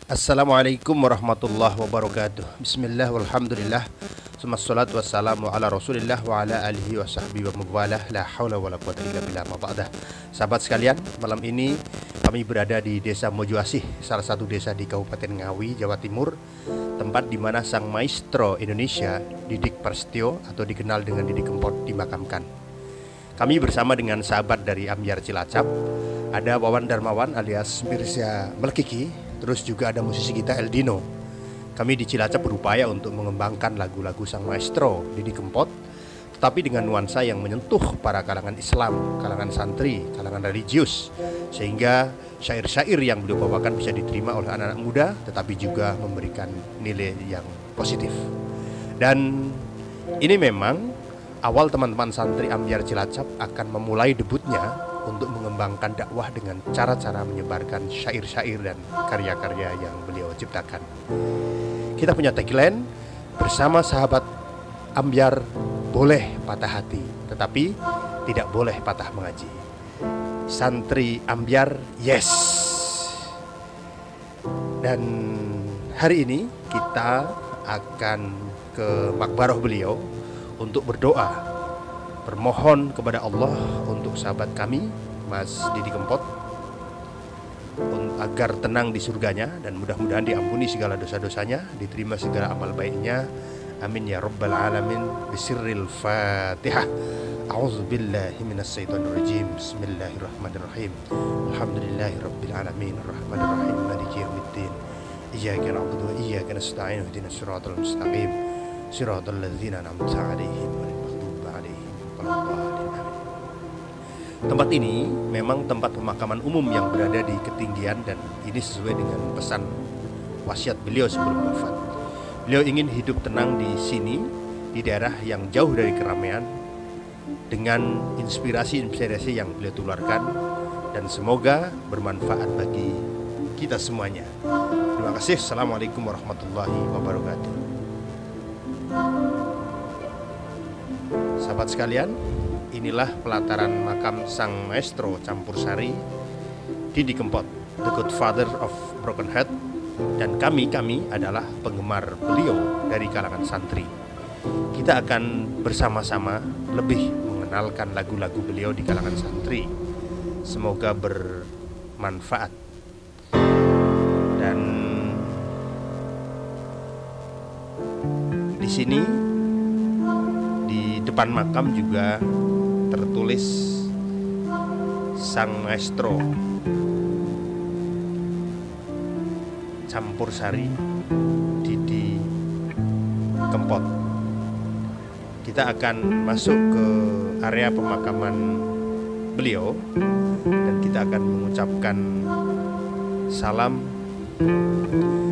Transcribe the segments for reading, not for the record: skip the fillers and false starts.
Assalamualaikum warahmatullahi wabarakatuh. Bismillah walhamdulillah. Summassalatu wassalamu ala rasulillah wa ala alihi wa sahbihi wa mawalah. La hawla wa la quwata illa billah ma ba'dah. Sahabat sekalian, malam ini kami berada di Desa Mojoasih, salah satu desa di Kabupaten Ngawi, Jawa Timur, tempat di mana sang maestro Indonesia Didik Prasetyo atau dikenal dengan Didi Kempot dimakamkan. Kami bersama dengan sahabat dari Ambyar Cilacap, ada Wawan Darmawan alias Mirza Melkiki, terus juga ada musisi kita Eldino. Kami di Cilacap berupaya untuk mengembangkan lagu-lagu sang maestro Didi Kempot, tetapi dengan nuansa yang menyentuh para kalangan Islam, kalangan santri, kalangan religius, sehingga syair-syair yang beliau bawakan bisa diterima oleh anak-anak muda, tetapi juga memberikan nilai yang positif. Dan ini memang awal teman-teman santri Ambyar Cilacap akan memulai debutnya untuk mengembangkan dakwah dengan cara-cara menyebarkan syair-syair dan karya-karya yang beliau ciptakan. Kita punya tagline, bersama sahabat Ambyar boleh patah hati, tetapi tidak boleh patah mengaji. Santri Ambyar, yes. Dan hari ini kita akan ke makbaroh beliau untuk berdoa, bermohon kepada Allah untuk sahabat kami Mas Didi Kempot agar tenang di surganya dan mudah-mudahan diampuni segala dosa-dosanya, diterima segala amal baiknya. Amin ya rabbal alamin. Bisirril Fatihah. A'udzubillahi minasyaitonir rajim. Bismillahirrahmanirrahim. Alhamdulillahirabbil alamin arrahmanir rahim maliki yaumiddin. Iyyaka na'budu wa iyyaka nasta'in ihdinas siratal mustaqim. Siratal ladzina an'amta 'alaihim ghairil maghdubi 'alaihim waladdallin. Tempat ini memang tempat pemakaman umum yang berada di ketinggian, dan ini sesuai dengan pesan wasiat beliau sebelum wafat. Beliau ingin hidup tenang di sini, di daerah yang jauh dari keramaian, dengan inspirasi-inspirasi yang beliau tularkan, dan semoga bermanfaat bagi kita semuanya. Terima kasih. Assalamualaikum warahmatullahi wabarakatuh. Sahabat sekalian, inilah pelataran makam sang maestro campursari Didi Kempot, the godfather of broken heart, dan kami adalah penggemar beliau dari kalangan santri. Kita akan bersama-sama lebih mengenalkan lagu-lagu beliau di kalangan santri. Semoga bermanfaat. Dan di sini di depan makam juga tertulis sang maestro campursari Didi Kempot. Kita akan masuk ke area pemakaman beliau dan kita akan mengucapkan salam.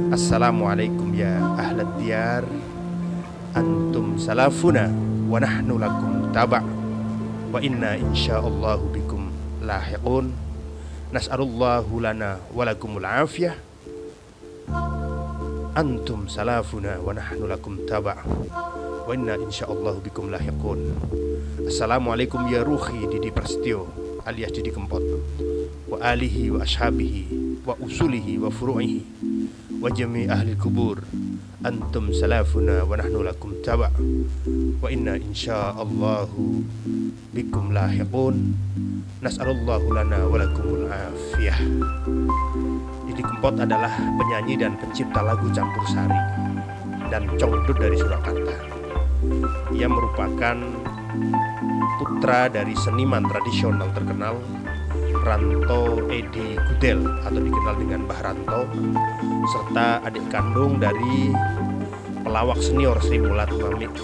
Assalamualaikum ya ahlad diyar, antum salafuna wa nahnu lakum taba' wa inna insyaallahu bikum lahiqun. Nas'alullahu lana wa lakumul afiyah. Antum salafuna wa nahnu lakum taba' wa inna insyaallahu bikum lahiqun. Assalamualaikum ya ruhi Didi Prasetyo alias Didi Kempot, wa alihi wa ashabihi wa usulihi wa furu'ihi wa jami' ahli kubur. Antum salafuna wa nahnu lakum taba' wa inna insyaallahu bikum lahiqun. Nas'alullahu lana wa lakumul afiyah. Didi Kempot adalah penyanyi dan pencipta lagu campursari dan congdut dari Surakarta. Ia merupakan putra dari seniman tradisional terkenal Ranto Edi Gudel atau dikenal dengan Mbah Ranto, serta adik kandung dari pelawak senior Sri Mulat Mamik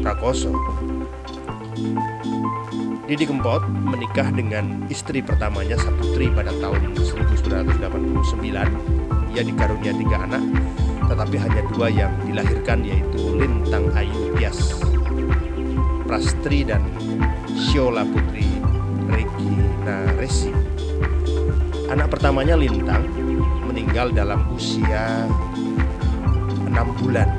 Prakoso. Didi Kempot menikah dengan istri pertamanya Saputri pada tahun 1989. Ia dikaruniai 3 anak, tetapi hanya 2 yang dilahirkan, yaitu Lintang Ayu Tias Prastri dan Syola Putri Regina Resi. Anak pertamanya Lintang meninggal dalam usia 6 bulan,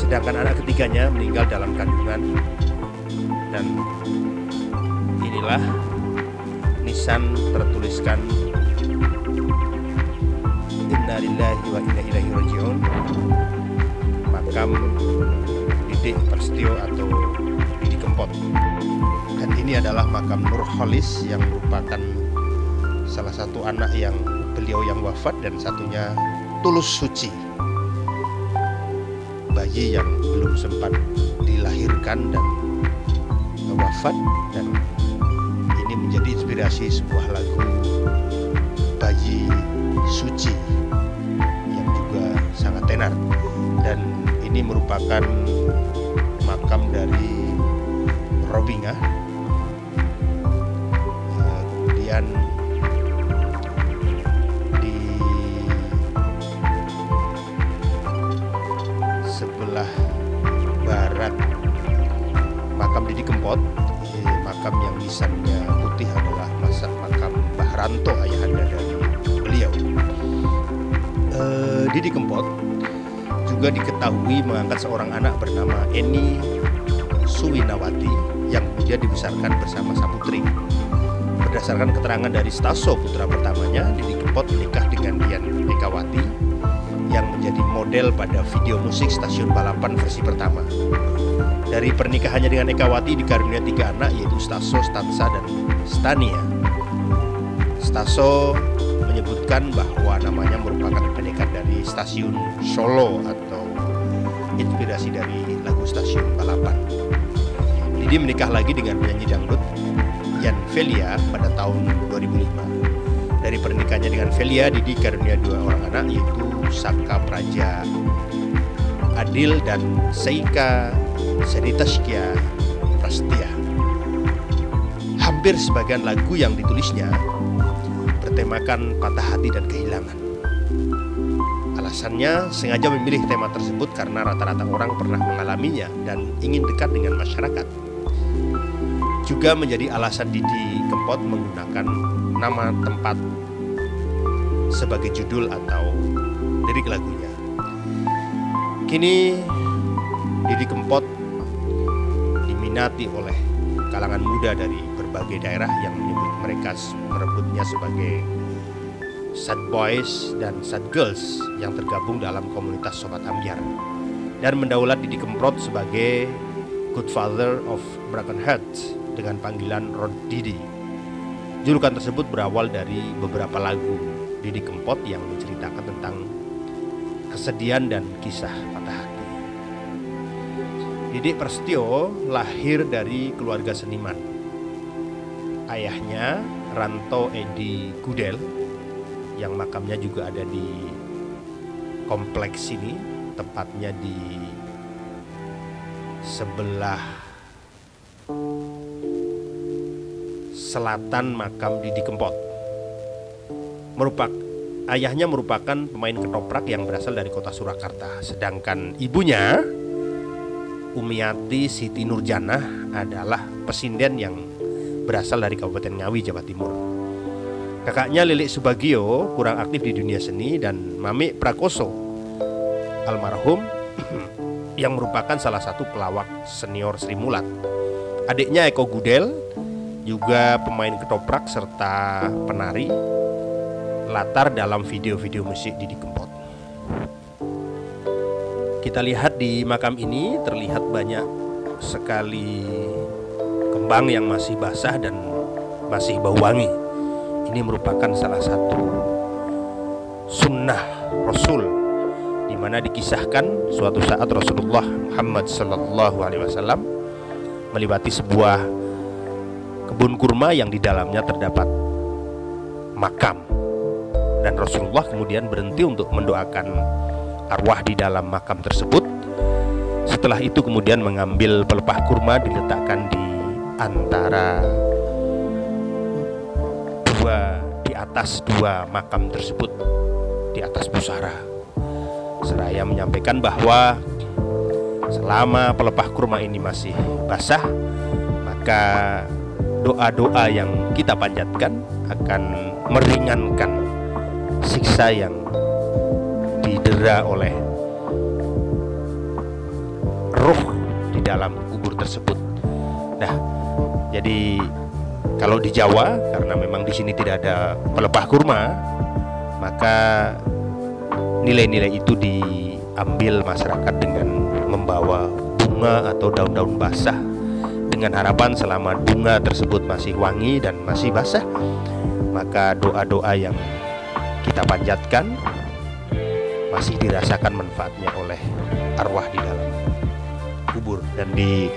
sedangkan anak ketiganya meninggal dalam kandungan. Dan inilah nisan tertuliskan lillahi wa inna ilaihi raji'un. Makam Didik Prasetyo atau Didi Kempot. Dan ini adalah makam Nurholis yang merupakan salah satu anak yang beliau yang wafat, dan satunya Tulus Suci, bayi yang belum sempat dilahirkan dan wafat. Dan ini menjadi inspirasi sebuah lagu Bayi Suci yang juga sangat tenar. Dan ini merupakan makam dari Robingah. Kemudian di sebelah barat makam Didi Kempot, makam yang nisannya putih adalah makam Mbah Ranto, ayahanda dari beliau. Didi Kempot juga diketahui mengangkat seorang anak bernama Eni Suwinawati yang kemudian dibesarkan bersama sang putri. Berdasarkan keterangan dari Staso, putra pertamanya, Didi Kempot menikah dengan Dian Ekawati yang menjadi model pada video musik stasiun balapan versi pertama. Dari pernikahannya dengan Ekawati dikaruniai 3 anak, yaitu Staso, Stansa, dan Stania. Staso menyebutkan bahwa namanya merupakan pendekat dari stasiun Solo atau inspirasi dari lagu stasiun balapan. Didi menikah lagi dengan penyanyi dangdut Yan Velia pada tahun 2005. Dari pernikahannya dengan Velia, Didi karunia 2 orang anak, yaitu Saka Praja Adil dan Seika Senitashkia Prastia. Hampir sebagian lagu yang ditulisnya bertemakan patah hati dan kehilangan. Alasannya sengaja memilih tema tersebut karena rata-rata orang pernah mengalaminya dan ingin dekat dengan masyarakat. Juga menjadi alasan Didi Kempot menggunakan nama tempat sebagai judul atau lirik lagunya. Kini Didi Kempot diminati oleh kalangan muda dari berbagai daerah yang merebutnya sebagai sad boys dan sad girls yang tergabung dalam komunitas Sobat Ambyar, dan mendaulat Didi Kempot sebagai Godfather of Broken Hearts dengan panggilan Rod Didi. Julukan tersebut berawal dari beberapa lagu Didi Kempot yang menceritakan tentang kesedihan dan kisah patah hati. Didi Prasetyo lahir dari keluarga seniman. Ayahnya Ranto Edi Gudel, yang makamnya juga ada di kompleks ini, tepatnya di sebelah selatan makam Didi Kempot. Ayahnya merupakan pemain ketoprak yang berasal dari kota Surakarta, sedangkan ibunya Umiati Siti Nurjanah adalah pesinden yang berasal dari Kabupaten Ngawi, Jawa Timur. Kakaknya Lilik Subagio kurang aktif di dunia seni, dan Mami Prakoso almarhum yang merupakan salah satu pelawak senior Sri Mulat. Adiknya Eko Gudel juga pemain ketoprak serta penari latar dalam video-video musik Didi Kempot. Kita lihat di makam ini terlihat banyak sekali kembang yang masih basah dan masih bau wangi. Ini merupakan salah satu sunnah Rasul, di mana dikisahkan suatu saat Rasulullah Muhammad SAW melewati sebuah kebun kurma yang di dalamnya terdapat makam, dan Rasulullah kemudian berhenti untuk mendoakan arwah di dalam makam tersebut. Setelah itu kemudian mengambil pelepah kurma, diletakkan di antara di atas dua makam tersebut, di atas pusara, seraya menyampaikan bahwa selama pelepah kurma ini masih basah, maka doa-doa yang kita panjatkan akan meringankan siksa yang didera oleh ruh di dalam kubur tersebut. Nah, jadi kalau di Jawa, karena memang di sini tidak ada pelepah kurma, maka Nilai-nilai itu diambil masyarakat dengan membawa bunga atau daun-daun basah, dengan harapan selama bunga tersebut masih wangi dan masih basah, maka doa-doa yang kita panjatkan masih dirasakan manfaatnya oleh arwah di dalam kubur. Dan di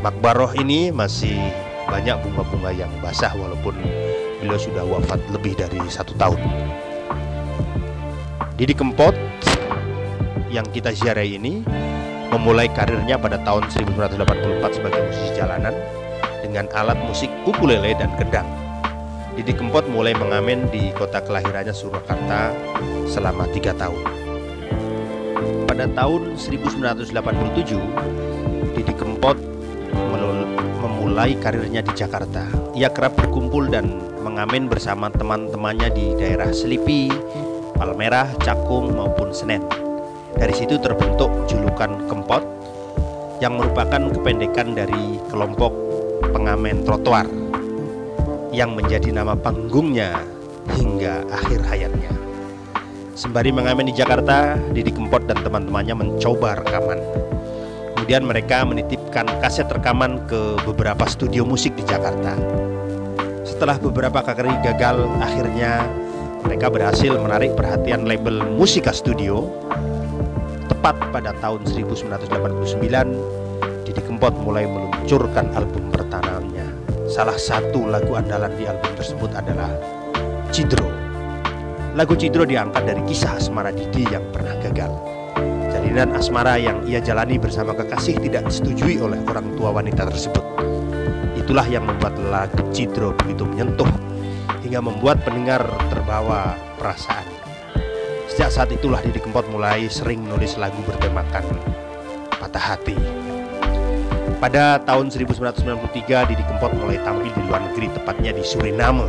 makbaroh ini masih banyak bunga-bunga yang basah walaupun beliau sudah wafat lebih dari 1 tahun. Didi Kempot yang kita ziarahi ini memulai karirnya pada tahun 1984 sebagai musisi jalanan dengan alat musik ukulele dan kendang. Didi Kempot mulai mengamen di kota kelahirannya Surakarta selama 3 tahun. Pada tahun 1987, Didi Kempot memulai karirnya di Jakarta. Ia kerap berkumpul dan mengamen bersama teman-temannya di daerah Selipi, Palmerah, Cakung maupun Senen. Dari situ terbentuk julukan Kempot yang merupakan kependekan dari kelompok pengamen trotoar yang menjadi nama panggungnya hingga akhir hayatnya. Sembari mengamen di Jakarta, Didi Kempot dan teman-temannya mencoba rekaman. Kemudian mereka menitipkan kaset rekaman ke beberapa studio musik di Jakarta. Setelah beberapa kali gagal, akhirnya mereka berhasil menarik perhatian label Musika Studio. Tepat pada tahun 1989, Didi Kempot mulai meluncurkan album pertamanya. Salah satu lagu andalan di album tersebut adalah Cidro. Lagu Cidro diangkat dari kisah asmara Didi yang pernah gagal. Jalinan asmara yang ia jalani bersama kekasih tidak disetujui oleh orang tua wanita tersebut. Itulah yang membuat lagu Cidro begitu menyentuh hingga membuat pendengar terbawa perasaan. Sejak saat itulah Didi Kempot mulai sering menulis lagu bertemakan patah hati. Pada tahun 1993, Didi Kempot mulai tampil di luar negeri, tepatnya di Suriname.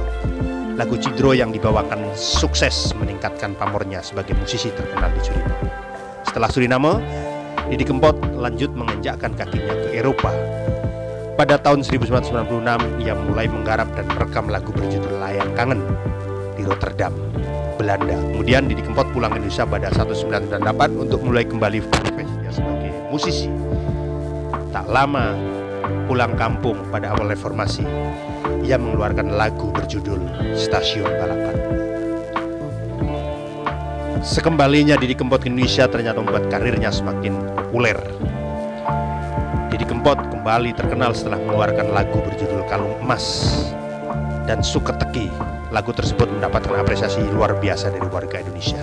Lagu Cidro yang dibawakan sukses meningkatkan pamornya sebagai musisi terkenal di Suriname. Setelah Suriname, Didi Kempot lanjut menginjakkan kakinya ke Eropa. Pada tahun 1996, ia mulai menggarap dan merekam lagu berjudul Layang Kangen di Rotterdam, Belanda. Kemudian Didi Kempot pulang ke Indonesia pada 1998 untuk mulai kembali profesinya sebagai musisi. Tak lama pulang kampung pada awal reformasi, ia mengeluarkan lagu berjudul Stasiun Balapan. Sekembalinya Didi Kempot ke Indonesia ternyata membuat karirnya semakin populer. Didi Kempot kembali terkenal setelah mengeluarkan lagu berjudul Kalung Emas dan Suka Teki. Lagu tersebut mendapatkan apresiasi luar biasa dari warga Indonesia.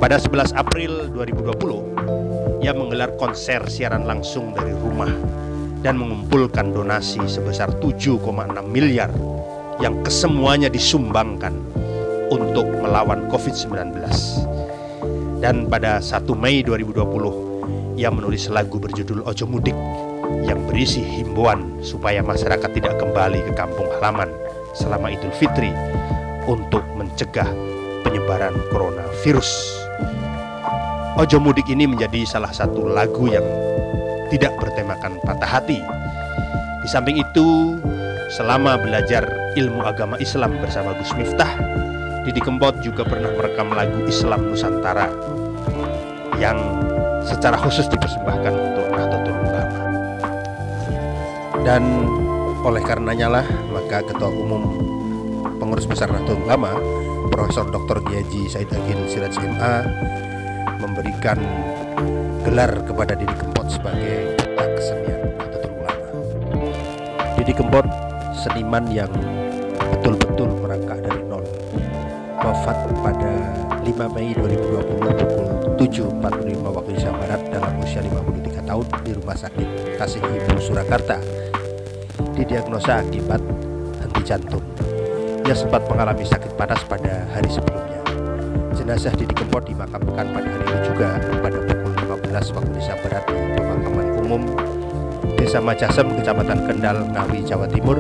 Pada 11 April 2020, ia menggelar konser siaran langsung dari rumah dan mengumpulkan donasi sebesar 7,6 miliar yang kesemuanya disumbangkan untuk melawan COVID-19. Dan pada 1 Mei 2020, ia menulis lagu berjudul Ojo Mudik yang berisi himbauan supaya masyarakat tidak kembali ke kampung halaman selama Idul Fitri untuk mencegah penyebaran coronavirus. Ojo Mudik ini menjadi salah satu lagu yang tidak bertemakan patah hati. Di samping itu, selama belajar ilmu agama Islam bersama Gus Miftah, Didi Kempot juga pernah merekam lagu Islam Nusantara yang secara khusus dipersembahkan untuk Nahdlatul Ulama. Dan oleh karenanya lah, maka Ketua Umum Pengurus Besar Nahdlatul Ulama, Profesor Dr. Haji Said Agil Siraj MA, memberikan gelar kepada Didi Kempot sebagai Duta Kesenian Nahdlatul Ulama. Didi Kempot seniman yang betul-betul merangkak dari nol. Wafat pada 5 Mei 2020 pukul 7.45 waktu Indonesia Barat dalam usia 53 tahun di Rumah Sakit Kasih Ibu Surakarta. Didiagnosa akibat henti jantung. Ia sempat mengalami sakit panas pada hari sebelumnya. Jenazah Didi Kempot dimakamkan pada hari itu juga pada pukul 15 waktu Indonesia Barat di pemakaman umum Desa Majasem, Kecamatan Kendal, Ngawi, Jawa Timur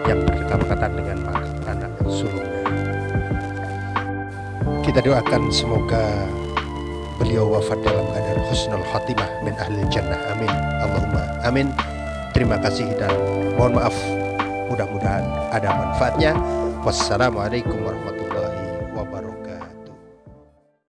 yang berdekatan dengan makam anak sulungnya. Kita doakan semoga beliau wafat dalam keadaan husnul khotimah min ahlil jannah. Amin. Allahumma amin. Terima kasih dan mohon maaf. Mudah-mudahan ada manfaatnya. Wassalamualaikum warahmatullahi wabarakatuh.